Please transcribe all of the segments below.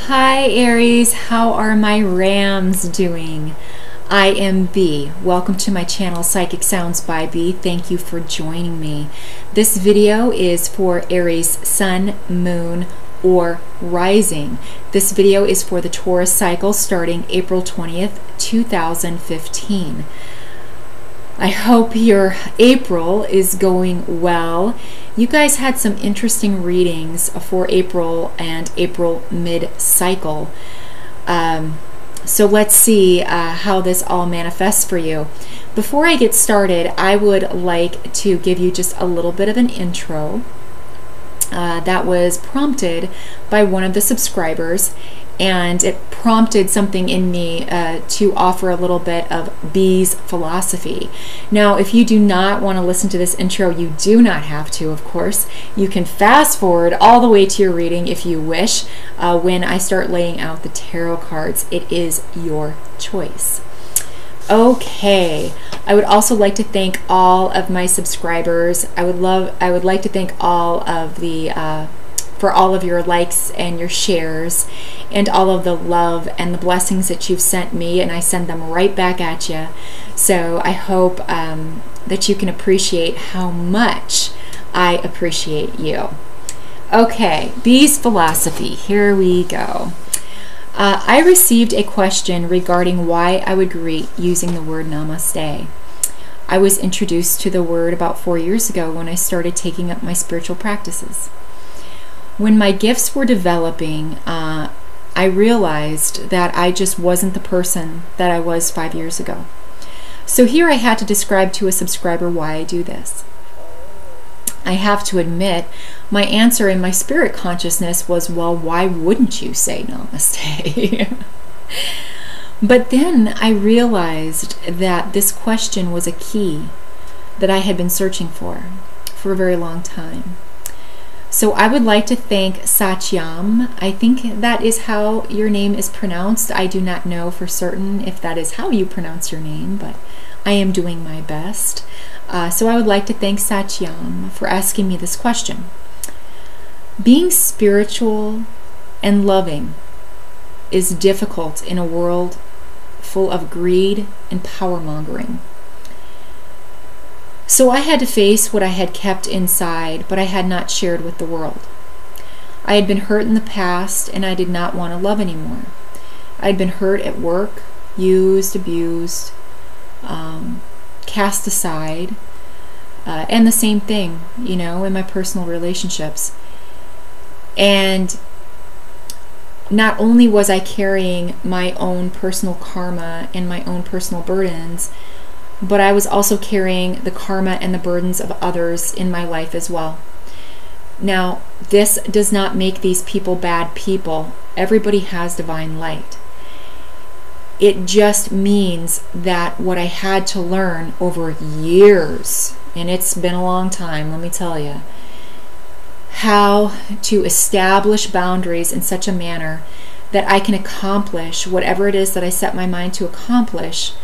Hi Aries, how are my Rams doing? I am B. Welcome to my channel Psychic Sounds by B. Thank you for joining me. This video is for Aries Sun, Moon, or Rising. This video is for the Taurus cycle starting April 20th, 2015. I hope your April is going well. You guys had some interesting readings for April and April mid-cycle. So let's see how this all manifests for you. Before I get started, I would like to give you just a little bit of an intro that was prompted by one of the subscribers, and it prompted something in me to offer a little bit of B's philosophy. Now, if you do not want to listen to this intro, you do not have to, of course. You can fast forward all the way to your reading if you wish. When I start laying out the tarot cards, it is your choice. Okay, I would also like to thank all of my subscribers. I would like to thank all of the for all of your likes and your shares and all of the love and the blessings that you've sent me, and I send them right back at you. So I hope that you can appreciate how much I appreciate you. Okay, B's philosophy, here we go. I received a question regarding why I would greet using the word namaste. I was introduced to the word about 4 years ago when I started taking up my spiritual practices. When my gifts were developing, I realized that I just wasn't the person that I was 5 years ago. So here I had to describe to a subscriber why I do this. I have to admit, my answer in my spirit consciousness was, well, why wouldn't you say namaste? But then I realized that this question was a key that I had been searching for a very long time. So I would like to thank Satyam. I think that is how your name is pronounced. I do not know for certain if that is how you pronounce your name, but I am doing my best. So I would like to thank Satyam for asking me this question. Being spiritual and loving is difficult in a world full of greed and power-mongering. So I had to face what I had kept inside, but I had not shared with the world. I had been hurt in the past, and I did not want to love anymore. I had been hurt at work, used, abused, cast aside, and the same thing, you know, in my personal relationships. And not only was I carrying my own personal karma and my own personal burdens, but I was also carrying the karma and the burdens of others in my life as well. Now, this does not make these people bad people. Everybody has divine light. It just means that what I had to learn over years, and it's been a long time, let me tell you, how to establish boundaries in such a manner that I can accomplish whatever it is that I set my mind to accomplish,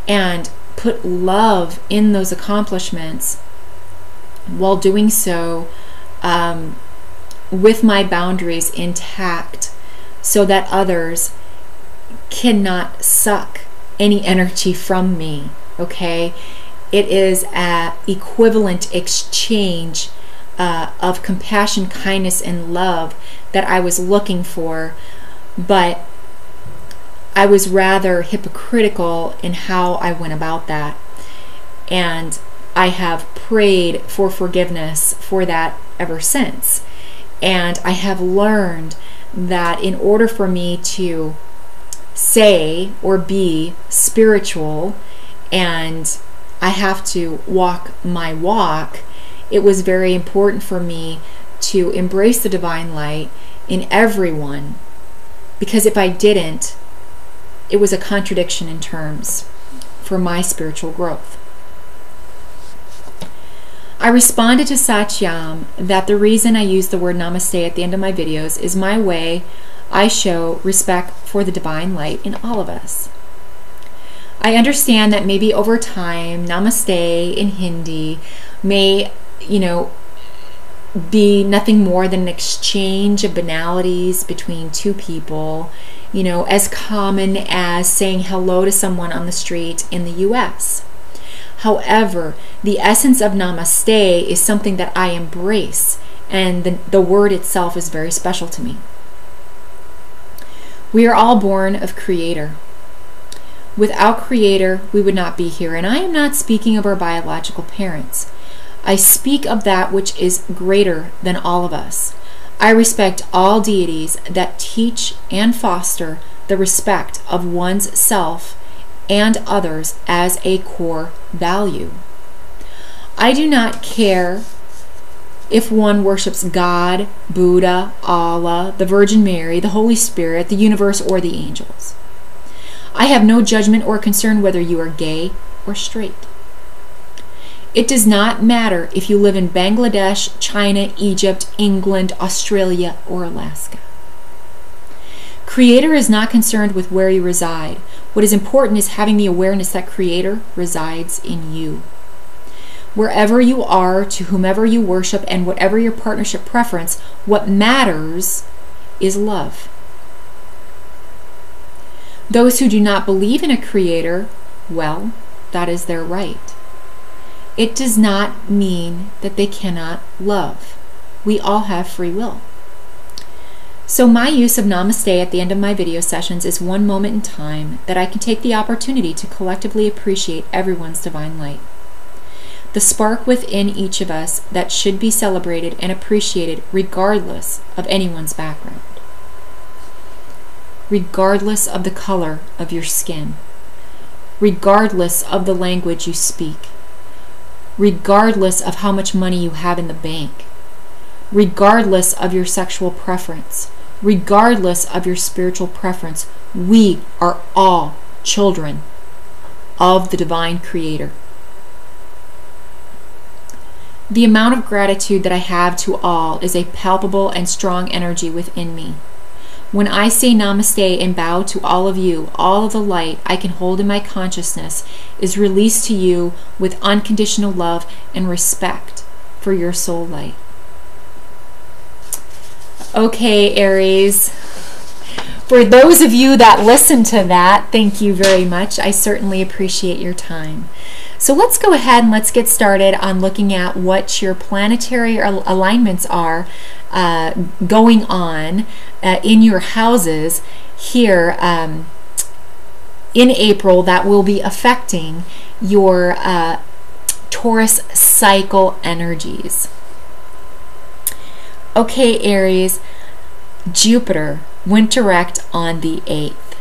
and put love in those accomplishments while doing so with my boundaries intact, so that others cannot suck any energy from me. Okay, it is an equivalent exchange of compassion, kindness, and love that I was looking for, but I was rather hypocritical in how I went about that. And I have prayed for forgiveness for that ever since. And I have learned that in order for me to say or be spiritual, and I have to walk my walk, it was very important for me to embrace the divine light in everyone, because if I didn't, it was a contradiction in terms for my spiritual growth. I responded to Satyam that the reason I use the word namaste at the end of my videos is my way I show respect for the divine light in all of us. I understand that maybe over time, namaste in Hindi may, you know, be nothing more than an exchange of banalities between two people, you know, as common as saying hello to someone on the street in the US. However, the essence of namaste is something that I embrace, and the word itself is very special to me. We are all born of Creator. Without Creator, we would not be here. And I am not speaking of our biological parents. I speak of that which is greater than all of us. I respect all deities that teach and foster the respect of one's self and others as a core value. I do not care if one worships God, Buddha, Allah, the Virgin Mary, the Holy Spirit, the universe, or the angels. I have no judgment or concern whether you are gay or straight. It does not matter if you live in Bangladesh, China, Egypt, England, Australia, or Alaska. Creator is not concerned with where you reside. What is important is having the awareness that Creator resides in you. Wherever you are, to whomever you worship, and whatever your partnership preference, what matters is love. Those who do not believe in a Creator, well, that is their right. It does not mean that they cannot love. We all have free will. So my use of Namaste at the end of my video sessions is one moment in time that I can take the opportunity to collectively appreciate everyone's divine light. The spark within each of us that should be celebrated and appreciated regardless of anyone's background. Regardless of the color of your skin. Regardless of the language you speak. Regardless of how much money you have in the bank, regardless of your sexual preference, regardless of your spiritual preference, we are all children of the divine Creator. The amount of gratitude that I have to all is a palpable and strong energy within me. When I say namaste and bow to all of you, all of the light I can hold in my consciousness is released to you with unconditional love and respect for your soul light. Okay, Aries. For those of you that listen to that, thank you very much. I certainly appreciate your time. So let's go ahead and let's get started on looking at what your planetary alignments are going on in your houses here in April that will be affecting your Taurus cycle energies. Okay, Aries, Jupiter went direct on the 8th.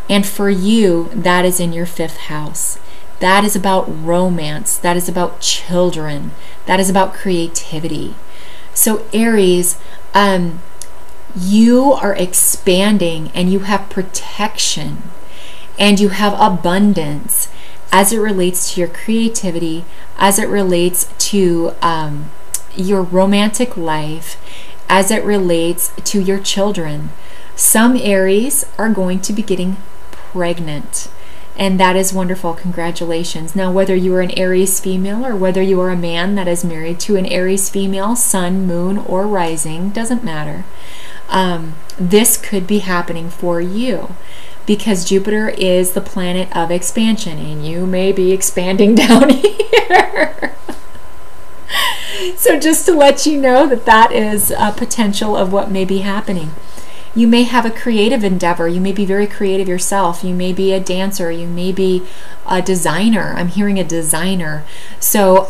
And for you, that is in your 5th house. That is about romance. That is about children. That is about creativity. So Aries, you are expanding and you have protection and you have abundance as it relates to your creativity, as it relates to your romantic life, as it relates to your children. Some Aries are going to be getting pregnant. And that is wonderful. Congratulations. Now, whether you are an Aries female or whether you are a man that is married to an Aries female, sun, moon, or rising, doesn't matter. This could be happening for you because Jupiter is the planet of expansion and you may be expanding down here. So just to let you know that that is a potential of what may be happening. You may have a creative endeavor. You may be very creative yourself. You may be a dancer. You may be a designer. I'm hearing a designer. So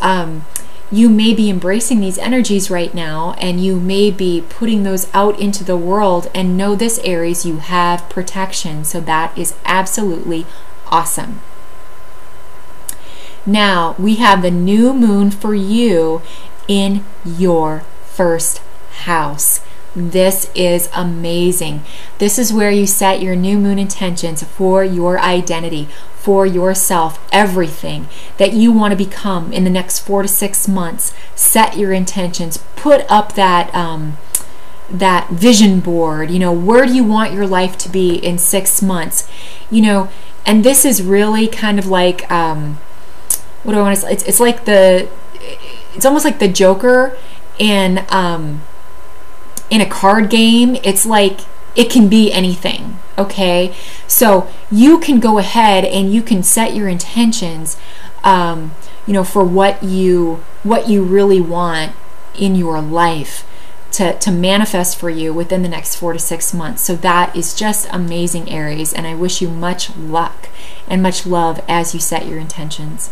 you may be embracing these energies right now and you may be putting those out into the world. And know this, Aries, you have protection. So that is absolutely awesome. Now we have the new moon for you in your 1st house. This is amazing. This is where you set your new moon intentions for your identity, for yourself, everything that you want to become in the next 4 to 6 months. Set your intentions. Put up that that vision board. You know, where do you want your life to be in 6 months? You know, and this is really kind of like what do I want to say? It's like it's almost like the Joker in a card game, it's like it can be anything, okay? So you can go ahead and you can set your intentions, you know, for what you really want in your life to manifest for you within the next 4 to 6 months. So that is just amazing, Aries, and I wish you much luck and much love as you set your intentions.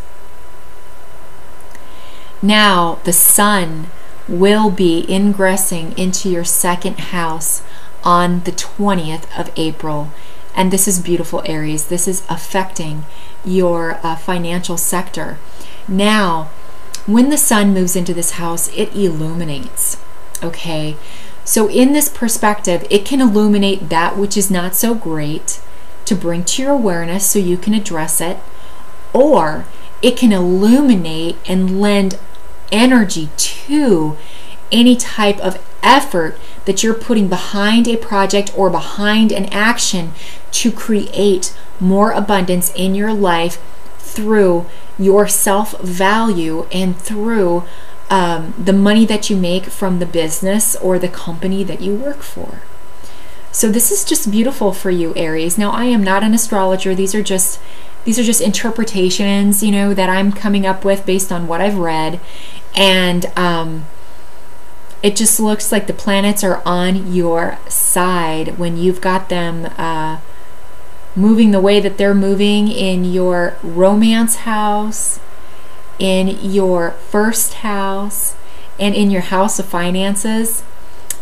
Now, the sun will be ingressing into your second house on the 20th of April. And this is beautiful, Aries. This is affecting your financial sector. Now, when the sun moves into this house, it illuminates, okay? So in this perspective, it can illuminate that which is not so great to bring to your awareness so you can address it, or it can illuminate and lend energy to any type of effort that you're putting behind a project or behind an action to create more abundance in your life through your self-value and through the money that you make from the business or the company that you work for. So this is just beautiful for you, Aries. Now, I am not an astrologer. These are just interpretations, you know, that I'm coming up with based on what I've read. And it just looks like the planets are on your side when you've got them moving the way that they're moving in your romance house, in your first house, and in your house of finances.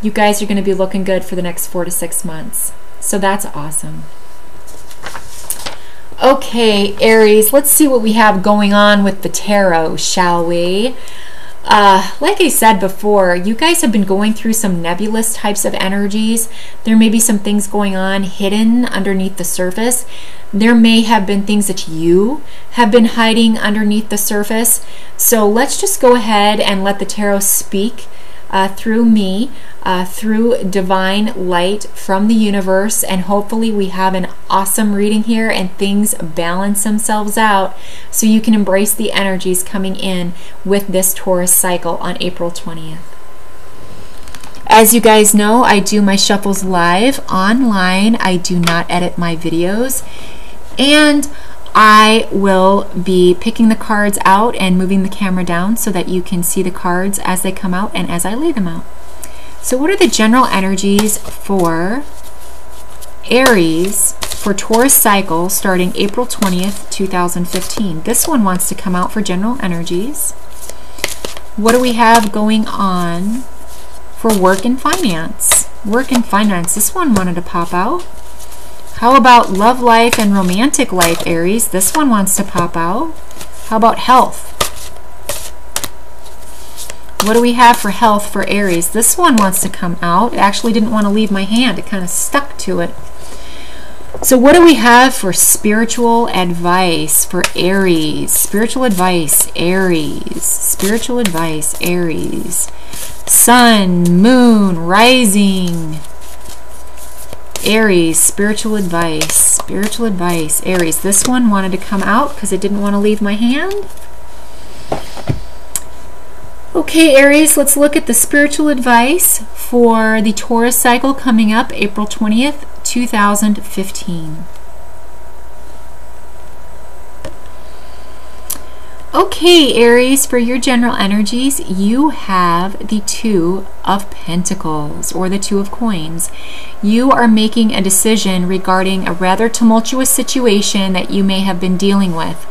You guys are going to be looking good for the next 4 to 6 months. So that's awesome. Okay, Aries, let's see what we have going on with the tarot, shall we? Like I said before, you guys have been going through some nebulous types of energies. There may be some things going on hidden underneath the surface. There may have been things that you have been hiding underneath the surface. So let's just go ahead and let the tarot speak through me, through divine light from the universe, and hopefully we have an awesome reading here and things balance themselves out so you can embrace the energies coming in with this Taurus cycle on April 20th. As you guys know, I do my shuffles live online. I do not edit my videos, and I will be picking the cards out and moving the camera down so that you can see the cards as they come out and as I lay them out. So what are the general energies for Aries for Taurus cycle starting April 20th, 2015? This one wants to come out for general energies. What do we have going on for work and finance? Work and finance. This one wanted to pop out. How about love life and romantic life, Aries? This one wants to pop out. How about health? What do we have for health for Aries? This one wants to come out. It actually didn't want to leave my hand. It kind of stuck to it. So what do we have for spiritual advice for Aries? Spiritual advice, Aries. Spiritual advice, Aries. Sun, moon, rising. Aries, spiritual advice, Aries. This one wanted to come out because it didn't want to leave my hand. Okay, Aries, let's look at the spiritual advice for the Taurus cycle coming up April 20th, 2015. Okay, Aries, for your general energies, you have the Two of Pentacles, or the Two of Coins. You are making a decision regarding a rather tumultuous situation that you may have been dealing with.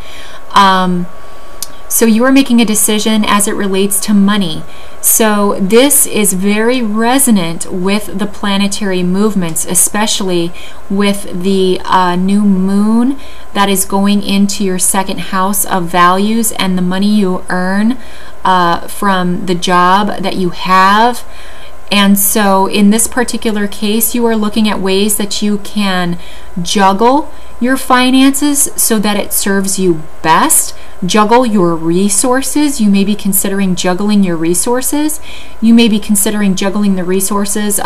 So you are making a decision as it relates to money. So this is very resonant with the planetary movements, especially with the new moon that is going into your second house of values and the money you earn from the job that you have. And so in this particular case, you are looking at ways that you can juggle your finances so that it serves you best. Juggle your resources. You may be considering juggling your resources. You may be considering juggling the resources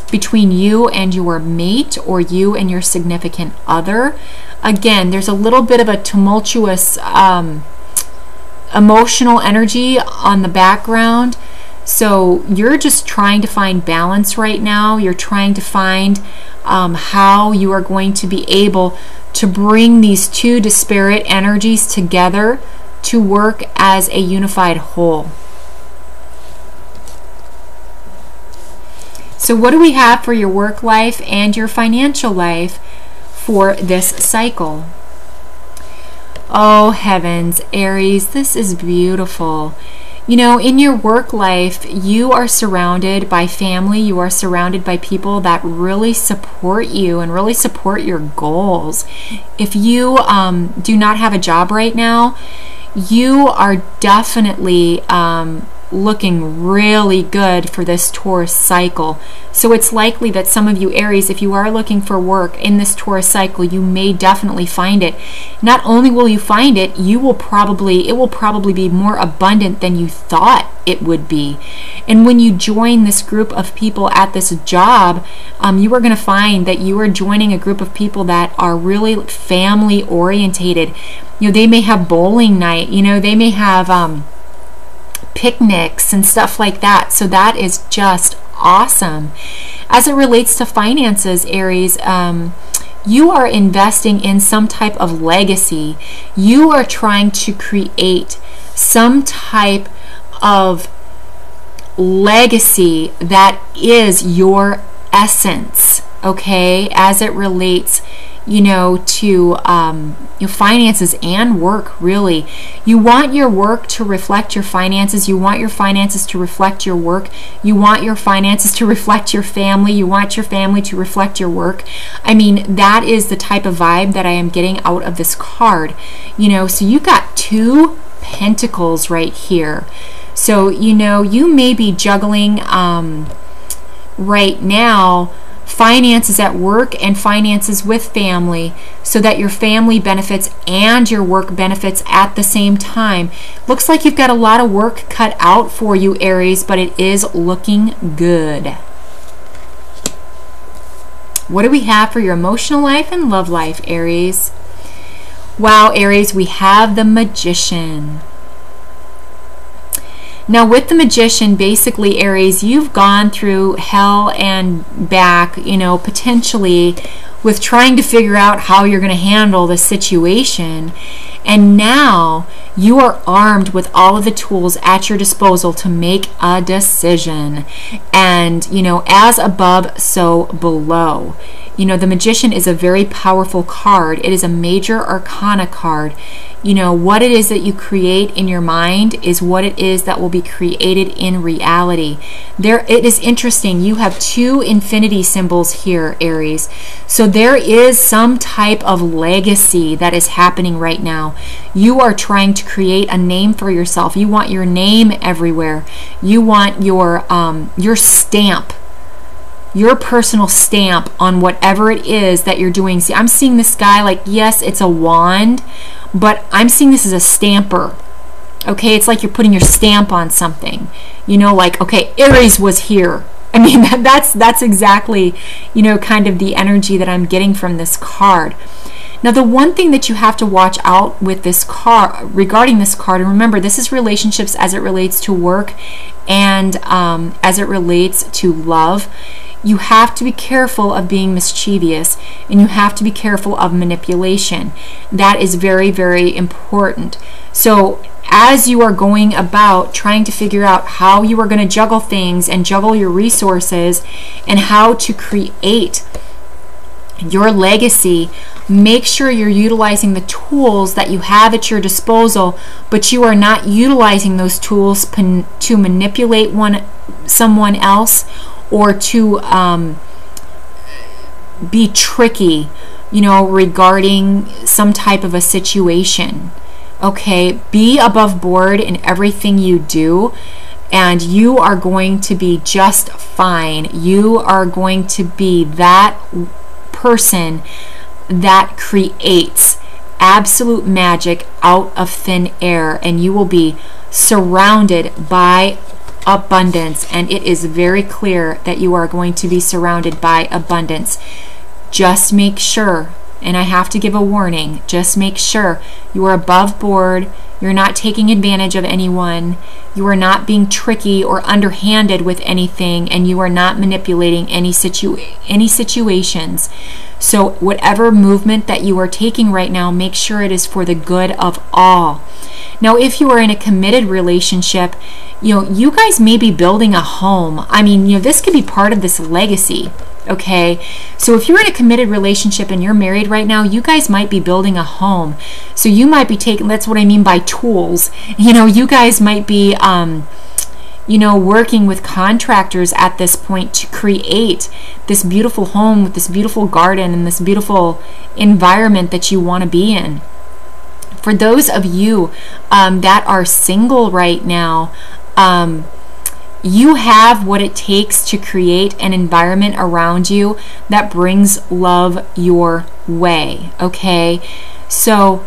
between you and your mate, or you and your significant other. Again, there's a little bit of a tumultuous emotional energy on the background. So you're just trying to find balance right now. You're trying to find how you are going to be able to bring these two disparate energies together to work as a unified whole. So what do we have for your work life and your financial life for this cycle? Oh heavens, Aries, this is beautiful. You know, in your work life, you are surrounded by family, you are surrounded by people that really support you and really support your goals. If you do not have a job right now, you are definitely looking really good for this Taurus cycle. So it's likely that some of you Aries, if you are looking for work in this Taurus cycle, you may definitely find it. Not only will you find it, it will probably be more abundant than you thought it would be. And when you join this group of people at this job, you are going to find that you are joining a group of people that are really family orientated. You know, they may have bowling night, you know, they may have picnics and stuff like that. So that is just awesome. As it relates to finances, Aries, you are investing in some type of legacy. You are trying to create some type of legacy that is your essence, okay, as it relates, you know, to your finances and work, really. You want your work to reflect your finances. You want your finances to reflect your work. You want your finances to reflect your family. You want your family to reflect your work. I mean, that is the type of vibe that I am getting out of this card. You know, so you got 2 pentacles right here. So, you know, you may be juggling right now finances at work and finances with family, so that your family benefits and your work benefits at the same time. Looks like you've got a lot of work cut out for you, Aries, but it is looking good. What do we have for your emotional life and love life, Aries? Wow, Aries, we have the Magician. Now with the Magician, basically, Aries, you've gone through hell and back, you know, potentially with trying to figure out how you're going to handle the situation. And now you are armed with all of the tools at your disposal to make a decision. And, you know, as above, so below. You know, the Magician is a very powerful card. It is a major arcana card. You know, what it is that you create in your mind is what it is that will be created in reality. It is interesting. You have 2 infinity symbols here, Aries. So there is some type of legacy that is happening right now. You are trying to create a name for yourself. You want your name everywhere. You want your stamp, your personal stamp on whatever it is that you're doing. See, I'm seeing this guy like, yes, it's a wand, but I'm seeing this as a stamper. Okay, it's like you're putting your stamp on something. You know, like, okay, Aries was here. I mean, that's exactly, you know, kind of the energy that I'm getting from this card. Now, the one thing that you have to watch out with this card, regarding this card, and remember, this is relationships as it relates to work and as it relates to love. You have to be careful of being mischievous, and you have to be careful of manipulation. That is very, very important. So as you are going about trying to figure out how you are going to juggle things and juggle your resources and how to create your legacy, make sure you're utilizing the tools that you have at your disposal, but you are not utilizing those tools to manipulate someone else, or to be tricky, you know, regarding some type of a situation. Okay, be above board in everything you do, and you are going to be just fine. You are going to be that person that creates absolute magic out of thin air, and you will be surrounded by abundance. And it is very clear that you are going to be surrounded by abundance. Just make sure and I have to give a warning, just make sure you are above board, you're not taking advantage of anyone, you are not being tricky or underhanded with anything, and you are not manipulating any situations. So whatever movement that you are taking right now, make sure it is for the good of all. Now, if you are in a committed relationship, you guys may be building a home. I mean, this could be part of this legacy. Okay, so if you're in a committed relationship and you're married right now, you guys might be building a home. So you might be taking, that's what I mean by tools. You guys might be, working with contractors at this point to create this beautiful home with this beautiful garden and this beautiful environment that you want to be in. For those of you that are single right now, you have what it takes to create an environment around you that brings love your way. Okay, so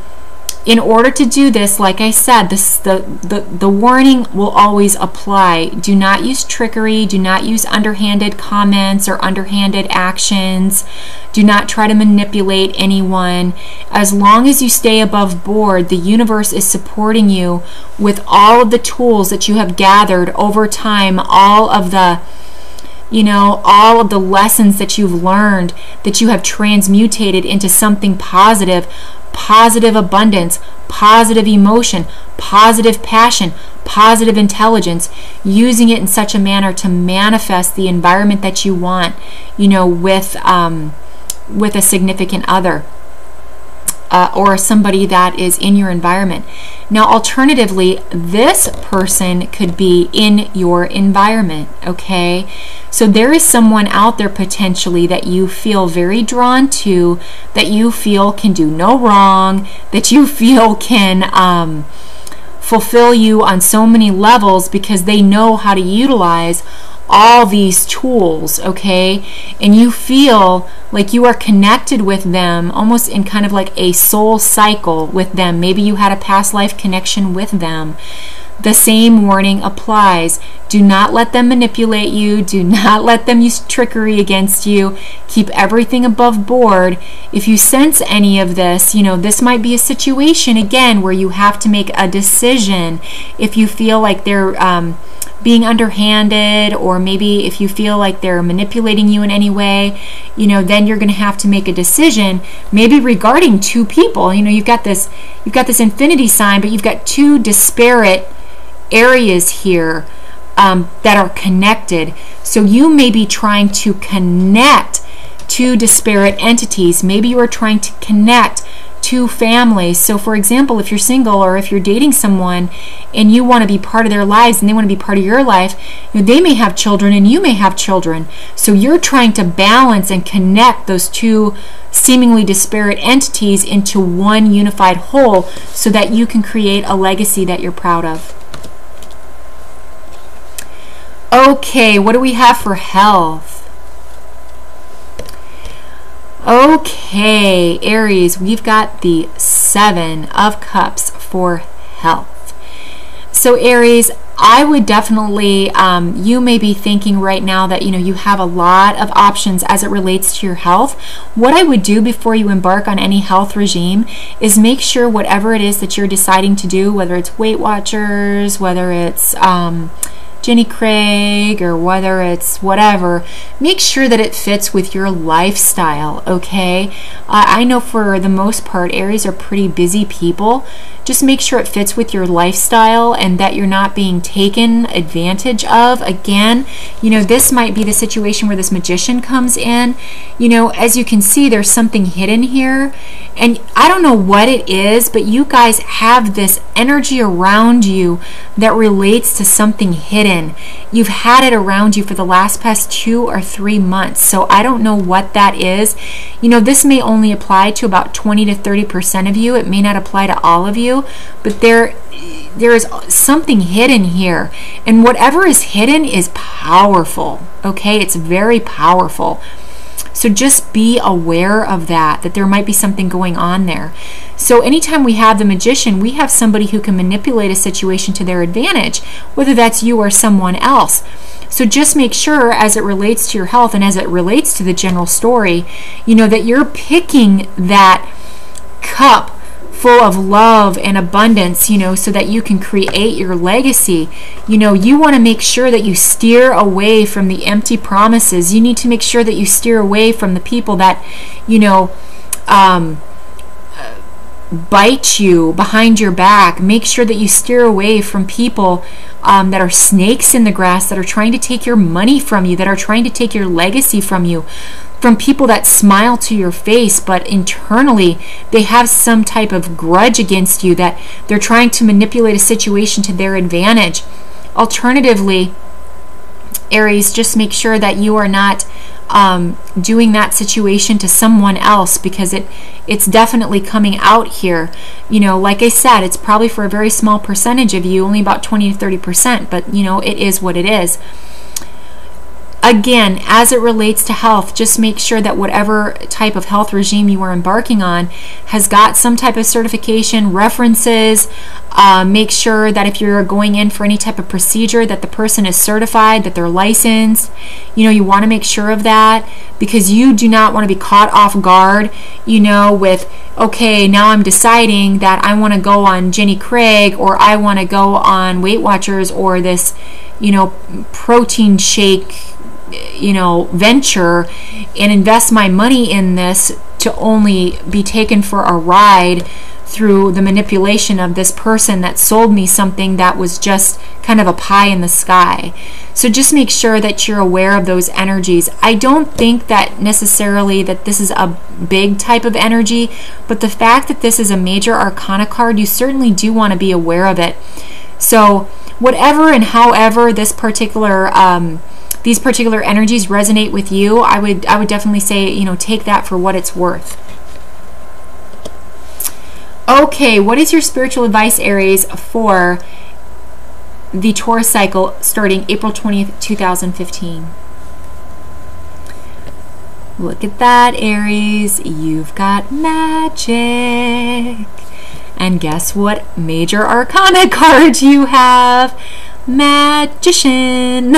in order to do this, like I said, the warning will always apply. Do not use trickery. Do not use underhanded comments or underhanded actions. Do not try to manipulate anyone. As long as you stay above board, the universe is supporting you with all of the tools that you have gathered over time, all of the lessons that you've learned, that you have transmutated into something positive. Positive abundance, positive emotion, positive passion, positive intelligence, using it in such a manner to manifest the environment that you want, with a significant other. Or somebody that is in your environment. Now, alternatively, this person could be in your environment, okay? So there is someone out there potentially that you feel very drawn to, that you feel can do no wrong, that you feel can fulfill you on so many levels because they know how to utilize all these tools, okay? And you feel like you are connected with them almost in kind of like a soul cycle with them. Maybe you had a past life connection with them. The same warning applies. Do not let them manipulate you. Do not let them use trickery against you. Keep everything above board. If you sense any of this, this might be a situation, again, where you have to make a decision. If you feel like they're being underhanded, or maybe if you feel like they're manipulating you in any way, then you're going to have to make a decision, maybe regarding two people. You've got this infinity sign, but you've got two disparate areas here that are connected. So you may be trying to connect two disparate entities. Maybe you are trying to connect two families. So for example, if you're single or if you're dating someone and you want to be part of their lives and they want to be part of your life, they may have children and you may have children. So you're trying to balance and connect those two seemingly disparate entities into one unified whole so that you can create a legacy that you're proud of. Okay, what do we have for health? Okay, Aries, we've got the 7 of Cups for health. So Aries, I would definitely, you may be thinking right now that, you have a lot of options as it relates to your health. What I would do before you embark on any health regime is make sure whatever it is that you're deciding to do, whether it's Weight Watchers, whether it's Jenny Craig, or whether it's whatever, make sure that it fits with your lifestyle, okay? I know for the most part, Aries are pretty busy people. Just make sure it fits with your lifestyle and that you're not being taken advantage of. Again, this might be the situation where this magician comes in. As you can see, there's something hidden here. And I don't know what it is, but you guys have this energy around you that relates to something hidden. You've had it around you for the past 2 or 3 months. So I don't know what that is. This may only apply to about 20 to 30% of you. It may not apply to all of you, but there is something hidden here. And whatever is hidden is powerful, okay? It's very powerful. So just be aware of that there might be something going on there. So anytime we have the Magician, we have somebody who can manipulate a situation to their advantage, whether that's you or someone else. So just make sure, as it relates to your health and as it relates to the general story, you know, that you're picking that cup full of love and abundance, you know, so that you can create your legacy. You know, you want to make sure that you steer away from the empty promises. You need to make sure that you steer away from the people that, you know, bite you behind your back. Make sure that you steer away from people that are snakes in the grass, that are trying to take your money from you, that are trying to take your legacy from you, from people that smile to your face, but internally they have some type of grudge against you, that they're trying to manipulate a situation to their advantage. Alternatively, Aries, just make sure that you are not doing that situation to someone else, because it's definitely coming out here. You know, like I said, it's probably for a very small percentage of you, only about 20 to 30%, but you know, it is what it is. Again, as it relates to health, just make sure that whatever type of health regime you are embarking on has got some type of certification, references. Make sure that if you're going in for any type of procedure, that the person is certified, that they're licensed. You know, you want to make sure of that, because you do not want to be caught off guard, you know, with, okay, now I'm deciding that I want to go on Jenny Craig, or I want to go on Weight Watchers, or this, you know, protein shake, you know, venture, and invest my money in this to only be taken for a ride through the manipulation of this person that sold me something that was just kind of a pie in the sky. So just make sure that you're aware of those energies. I don't think that necessarily that this is a big type of energy, but the fact that this is a major arcana card, you certainly do want to be aware of it. So whatever and however this particular these particular energies resonate with you, I would definitely say, you know, take that for what it's worth. Okay, what is your spiritual advice, Aries, for the Taurus cycle starting April 20th, 2015? Look at that, Aries. You've got magic. And guess what major arcana card you have? Magician.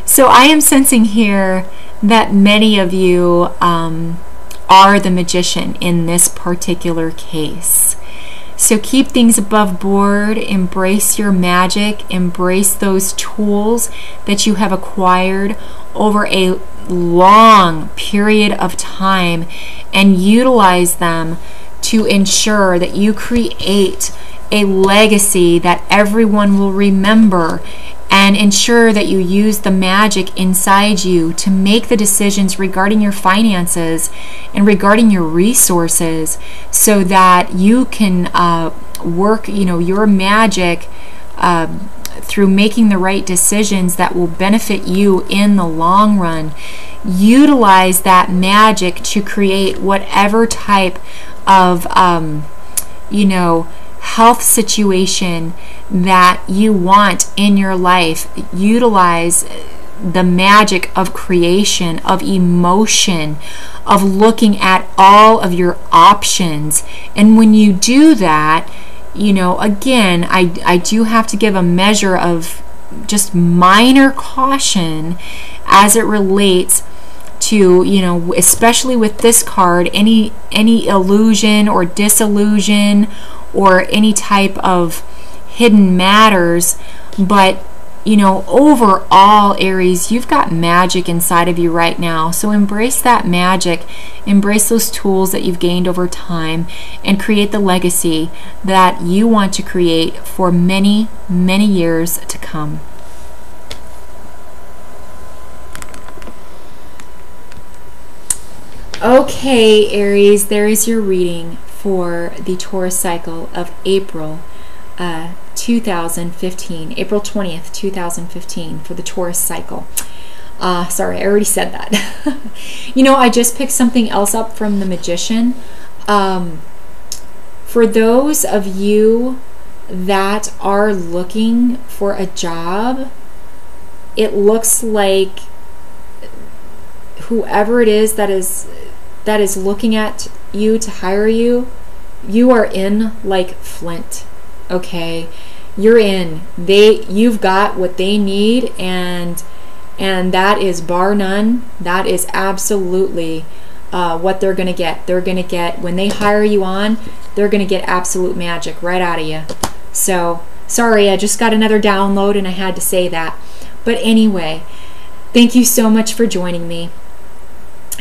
So I am sensing here that many of you are the Magician in this particular case. So keep things above board, embrace your magic, embrace those tools that you have acquired over a long period of time, and utilize them to ensure that you create a legacy that everyone will remember, and ensure that you use the magic inside you to make the decisions regarding your finances and regarding your resources, so that you can work, you know, your magic through making the right decisions that will benefit you in the long run. Utilize that magic to create whatever type of you know, health situation that you want in your life. Utilize the magic of creation, of emotion, of looking at all of your options. And when you do that, you know, again, I do have to give a measure of just minor caution as it relates to, you know, especially with this card, any illusion or disillusion or any type of hidden matters. But you know, overall, Aries, you've got magic inside of you right now. So embrace that magic, embrace those tools that you've gained over time, and create the legacy that you want to create for many, many years to come. Okay, Aries, there is your reading for the Taurus cycle of April 2015, April 20th, 2015 for the Taurus cycle. Sorry, I already said that. You know, I just picked something else up from the Magician. For those of you that are looking for a job, it looks like whoever it is that is looking at you to hire you, you are in like flint. Okay, you're in. You've got what they need, and that is bar none. That is absolutely what they're gonna get. They're gonna get, when they hire you on, they're gonna get absolute magic right out of you. So sorry, I just got another download and I had to say that. But anyway, thank you so much for joining me.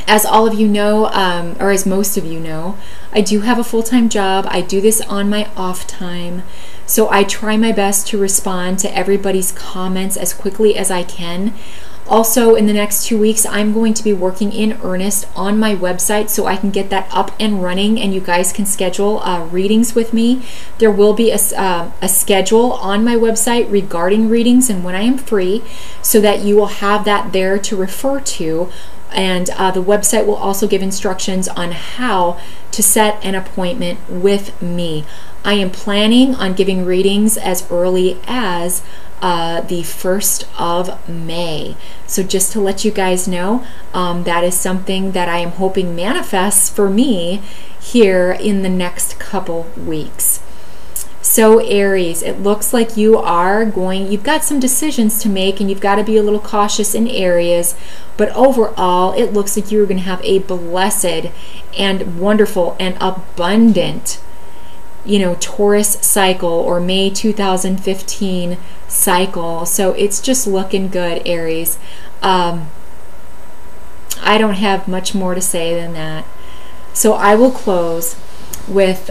As all of you know, or as most of you know, I do have a full-time job. I do this on my off time. So I try my best to respond to everybody's comments as quickly as I can. Also, in the next 2 weeks, I'm going to be working in earnest on my website so I can get that up and running, and you guys can schedule readings with me. There will be a schedule on my website regarding readings and when I am free, so that you will have that there to refer to. And the website will also give instructions on how to set an appointment with me. I am planning on giving readings as early as the 1st of May. So just to let you guys know, that is something that I am hoping manifests for me here in the next couple weeks. So Aries, it looks like you've got some decisions to make, and you've got to be a little cautious in areas, but overall it looks like you're going to have a blessed and wonderful and abundant, Taurus cycle, or May 2015 cycle. So it's just looking good, Aries. I don't have much more to say than that. So I will close with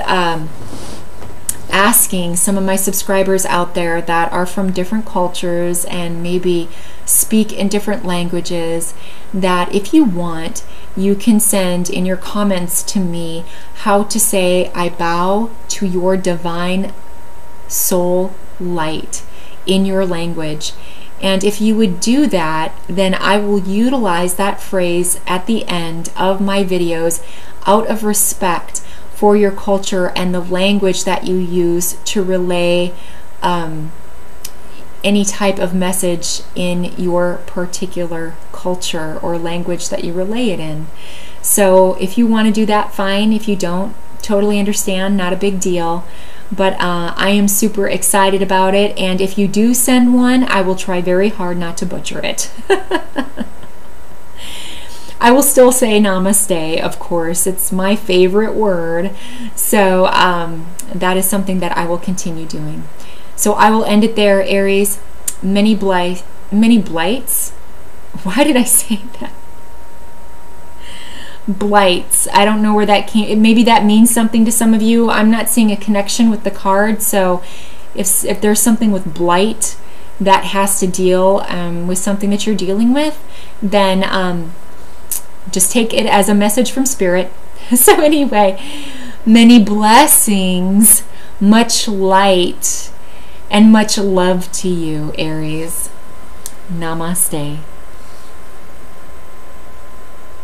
asking some of my subscribers out there that are from different cultures and maybe speak in different languages, that if you want, you can send in your comments to me how to say I bow to your divine soul light in your language. And if you would do that, then I will utilize that phrase at the end of my videos out of respect for your culture and the language that you use to relay any type of message in your particular culture or language that you relay it in. So if you want to do that, fine. If you don't, totally understand, not a big deal. But I am super excited about it, and if you do send one, I will try very hard not to butcher it. I will still say namaste, of course. It's my favorite word. So that is something that I will continue doing. So I will end it there, Aries. Many blights. Why did I say that? Blights. I don't know where that came. Maybe that means something to some of you. I'm not seeing a connection with the card. So if there's something with blight that has to deal with something that you're dealing with, then just take it as a message from Spirit. So anyway, many blessings, much light, and much love to you, Aries. Namaste.